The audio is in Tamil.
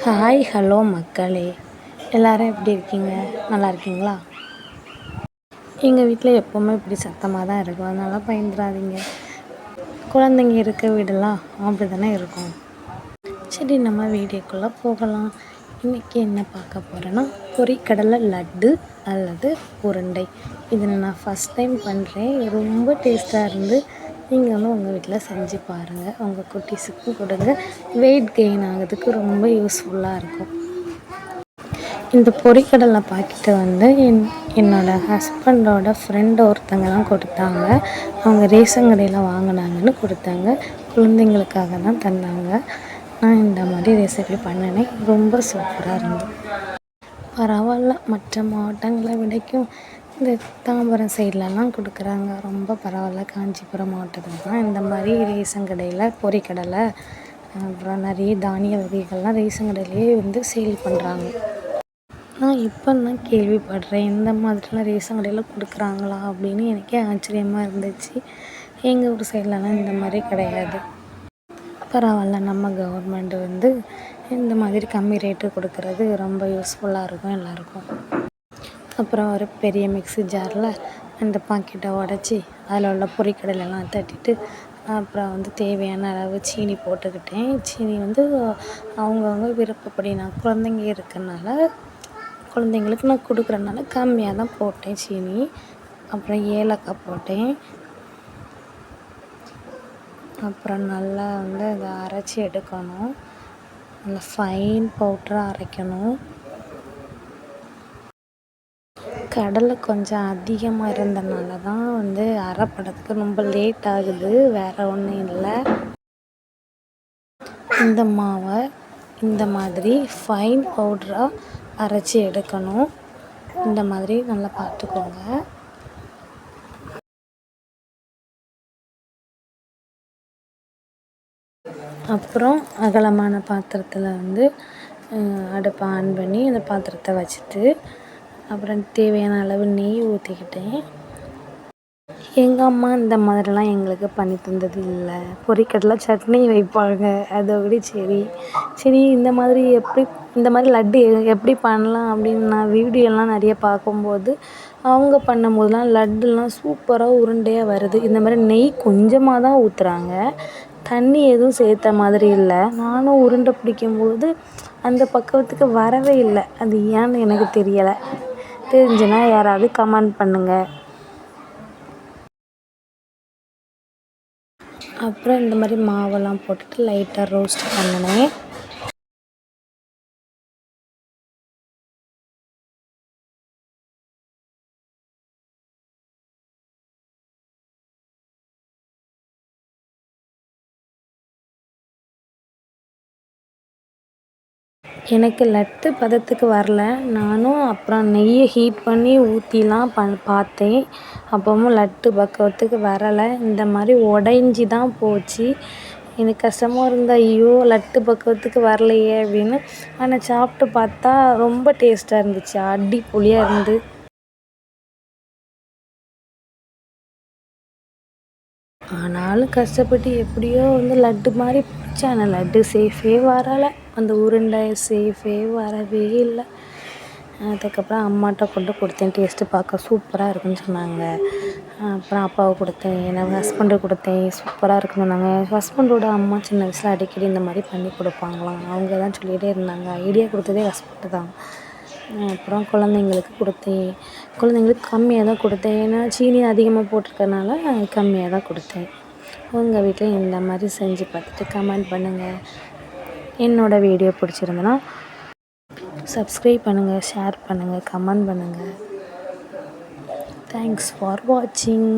ஹாய் ஹலோ மக்களே, எல்லோரும் எப்படி இருக்கீங்க? நல்லா இருக்கீங்களா? எங்கள் வீட்டில் எப்போவுமே இப்படி சத்தமாக தான் இருக்கும், அதனால் பயந்துடாதீங்க. குழந்தைங்க இருக்க வீடெல்லாம் அப்படி தானே இருக்கும். சரி, நம்ம வீடியோக்குள்ளே போகலாம். இன்றைக்கி என்ன பார்க்க போகிறேன்னா, பொரிக்கடலை லட்டு அல்லது உருண்டை. இதை நான் ஃபஸ்ட் டைம் பண்ணுறேன். ரொம்ப டேஸ்ட்டாக இருந்து நீங்களும் உங்கள் வீட்டில் செஞ்சு பாருங்கள். உங்கள் குட்டீஸுக்கும் கொடுங்க. வெயிட் கெயின் ஆகிறதுக்கு ரொம்ப யூஸ்ஃபுல்லாக இருக்கும். இந்த பொரிக்கடலை பாக்கெட்டை வந்து என்னோடய ஹஸ்பண்டோட ஃப்ரெண்டு ஒருத்தங்க தான் கொடுத்தாங்க. அவங்க ரேஷன் கடையில் வாங்கினாங்கன்னு கொடுத்தாங்க. குழந்தைங்களுக்காக தான் தந்தாங்க. நான் இந்த மாதிரி ரெசிபி பண்ணினேன். ரொம்ப சூப்பராக இருந்தது. பரவாயில்ல, மற்ற மாவட்டங்களை விடைக்கும் இந்த தாம்பரம் சைட்லலாம் கொடுக்குறாங்க. ரொம்ப பரவாயில்ல. காஞ்சிபுரம் மாவட்டத்தில் தான் இந்த மாதிரி ரேஷன் கடையில் பொரிக்கடலை அப்புறம் நிறைய தானிய வகைகள்லாம் ரேஷன் கடையிலேயே வந்து சேல் பண்ணுறாங்க. நான் இப்போ தான் கேள்விப்படுறேன். இந்த மாதிரிலாம் ரேஷன் கடையில் கொடுக்குறாங்களா அப்படின்னு எனக்கே ஆச்சரியமாக இருந்துச்சு. எங்கள் ஊர் சைட்லலாம் இந்த மாதிரி கிடையாது. பரவாயில்ல, நம்ம கவர்மெண்ட் வந்து இந்த மாதிரி கம்மி ரேட்டு கொடுக்குறது ரொம்ப யூஸ்ஃபுல்லாக இருக்கும் எல்லாருக்கும். அப்புறம் ஒரு பெரிய மிக்ஸி ஜாரில் அந்த பாக்கெட்டை உடச்சி அதில் உள்ள பொரிக்கடலைலாம் தட்டிட்டு அப்புறம் வந்து தேவையான அளவு சீனி போட்டுக்கிட்டேன். சீனி வந்து அவங்கவுங்க விருப்பப்படி, நான் குழந்தைங்க இருக்கறனால குழந்தைங்களுக்கு நான் கொடுக்குறனால கம்மியாக தான் போட்டேன் சீனி. அப்புறம் ஏலக்காய் போட்டேன். அப்புறம் நல்லா வந்து அதை அரைச்சி எடுக்கணும். நல்லா ஃபைன் பவுட்ராக அரைக்கணும். கடலை கொஞ்சம் அதிகமாக இருந்தனால தான் வந்து அரைப்படத்துக்கு ரொம்ப லேட் ஆகுது, வேறு ஒன்றும் இல்லை. இந்த மாவை இந்த மாதிரி ஃபைன் பவுட்ராக அரைச்சி எடுக்கணும். இந்த மாதிரி நல்லா பார்த்துக்கோங்க. அப்புறம் அகலமான பாத்திரத்தில் வந்து அடுப்பை ஆன் பண்ணி அந்த பாத்திரத்தை வச்சுட்டு அப்புறம் தேவையான அளவு நெய் ஊற்றிக்கிட்டேன். எங்கள் அம்மா இந்த மாதிரிலாம் எங்களுக்கு பண்ணி தந்தது இல்லை. பொரிக்கடலை சட்னி வைப்பாங்க, அதோடு சரி இந்த மாதிரி லட்டு எப்படி பண்ணலாம் அப்படின்னு நான் வீடியோலாம் நிறைய பார்க்கும்போது அவங்க பண்ணும்போதெலாம் லட்டுலாம் சூப்பராக உருண்டையாக வருது. இந்த மாதிரி நெய் கொஞ்சமாக தான் ஊற்றுறாங்க, தண்ணி எதுவும் சேர்த்த மாதிரி இல்லை. நானும் உருண்டை பிடிக்கும்போது அந்த பக்குவத்துக்கு வரவே இல்லை. அது ஏன்னு எனக்கு தெரியலை. தெரிஞ்சுன்னா யாராவது கமெண்ட் பண்ணுங்கள். அப்புறம் இந்த மாதிரி மாவெல்லாம் போட்டுட்டு லைட்டாக ரோஸ்ட் பண்ணினேன். எனக்கு லட்டு பதத்துக்கு வரல. நானும் அப்புறம் நெய்யை ஹீட் பண்ணி ஊற்றிலாம் பார்த்தேன். அப்பவும் லட்டு பக்குவத்துக்கு வரலை. இந்த மாதிரி உடைஞ்சி தான் போச்சு. எனக்கு கஷ்டமாக இருந்தால் ஐயோ லட்டு பக்குவத்துக்கு வரலையே அப்படின்னு. ஆனால் சாப்பிட்டு பார்த்தா ரொம்ப டேஸ்ட்டாக இருந்துச்சு, அடிப்பொலியாக இருந்து. ஆனாலும் கஷ்டப்பட்டு எப்படியோ வந்து லட்டு மாதிரி பிடிச்சேன். ஆனால் லட்டு சேஃபே வரலை. அந்த உருண்டை சேஃபே வரவே இல்லை. அதுக்கப்புறம் அம்மாட்ட கொண்டு கொடுத்தேன். டேஸ்ட்டு பார்க்க சூப்பராக இருக்குன்னு சொன்னாங்க. அப்புறம் அப்பாவுக்கு கொடுத்தேன், என்னோட ஹஸ்பண்டுக்கு கொடுத்தேன். சூப்பராக இருக்குன்னு சொன்னாங்க. ஹஸ்பண்டோட அம்மா சின்ன வயசில் அடிக்கடி இந்த மாதிரி பண்ணி கொடுப்பாங்களாம். அவங்க தான் சொல்லிகிட்டே இருந்தாங்க. ஐடியா கொடுத்ததே ஹஸ்பண்டு தான். அப்புறம் குழந்தைங்களுக்கு கொடுத்தேன். குழந்தைங்களுக்கு கம்மியாக தான் கொடுத்தேன், ஏன்னா சீனி அதிகமாக போட்டிருக்கறனால கம்மியாக தான் கொடுத்தேன். உங்கள் வீட்டில் இந்த மாதிரி செஞ்சு பார்த்துட்டு கமெண்ட் பண்ணுங்கள். என்னோடய வீடியோ பிடிச்சிருந்தனா சப்ஸ்கிரைப் பண்ணுங்கள், ஷேர் பண்ணுங்கள், கமெண்ட் பண்ணுங்கள். தேங்க்ஸ் ஃபார் வாட்சிங்.